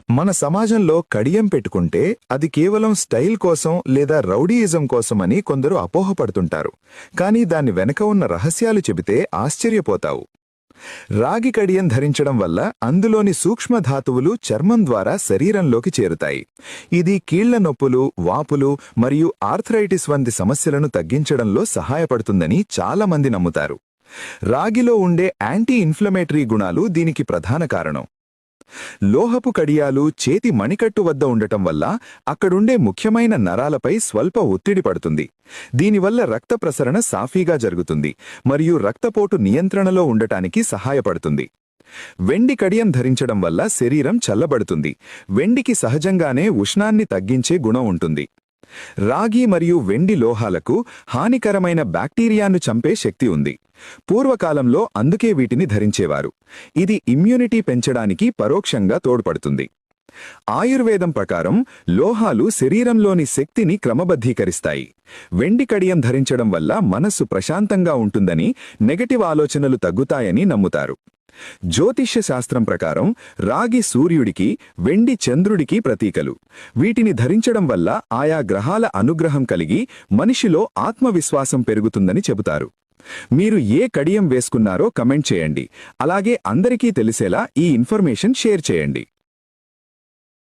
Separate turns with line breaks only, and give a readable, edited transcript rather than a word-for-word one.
మన సమాజంలో కడియం పెట్టుకుంటే అది కేవలం స్టైల్ కోసం లేదా రౌడీయిజం కోసమని కొందరు అపోహపడుతుంటారు. కానీ దాని వెనక ఉన్న రహస్యాలు చెబితే ఆశ్చర్యపోతావు. రాగి కడియం ధరించడం వల్ల అందులోని సూక్ష్మధాతువులు చర్మం ద్వారా శరీరంలోకి చేరుతాయి. ఇది కీళ్ల నొప్పులు, వాపులు మరియు ఆర్థరైటిస్ వంటి సమస్యలను తగ్గించడంలో సహాయపడుతుందని చాలామంది నమ్ముతారు. రాగిలో ఉండే యాంటీ ఇన్ఫ్లమేటరీ గుణాలు దీనికి ప్రధాన కారణం. లోహపు కడియాలు చేతి మణికట్టు వద్ద ఉండటం వల్ల అక్కడుండే ముఖ్యమైన నరాలపై స్వల్ప ఒత్తిడి పడుతుంది. దీనివల్ల రక్త ప్రసరణ సాఫీగా జరుగుతుంది మరియు రక్తపోటు నియంత్రణలో ఉండటానికి సహాయపడుతుంది. వెండి కడియం ధరించడం వల్ల శరీరం చల్లబడుతుంది. వెండికి సహజంగానే ఉష్ణాన్ని తగ్గించే గుణం ఉంటుంది. రాగి మరియు వెండి లోహాలకు హానికరమైన బ్యాక్టీరియాను చంపే శక్తి ఉంది. పూర్వకాలంలో అందుకే వీటిని ధరించేవారు. ఇది ఇమ్యూనిటీ పెంచడానికి పరోక్షంగా తోడ్పడుతుంది. ఆయుర్వేదం ప్రకారం లోహాలు శరీరంలోని శక్తిని క్రమబద్ధీకరిస్తాయి. వెండి కడియం ధరించడం వల్ల మనస్సు ప్రశాంతంగా ఉంటుందని, నెగటివ్ ఆలోచనలు తగ్గుతాయని నమ్ముతారు. జ్యోతిష్య శాస్త్రం ప్రకారం రాగి సూర్యుడికి, వెండి చంద్రుడికి ప్రతీకలు. వీటిని ధరించడం వల్ల ఆయా గ్రహాల అనుగ్రహం కలిగి మనిషిలో ఆత్మవిశ్వాసం పెరుగుతుందని చెబుతారు. మీరు ఏ కడియం వేసుకున్నారో కమెంట్ చేయండి. అలాగే అందరికీ తెలిసేలా ఈ ఇన్ఫర్మేషన్ షేర్ చేయండి.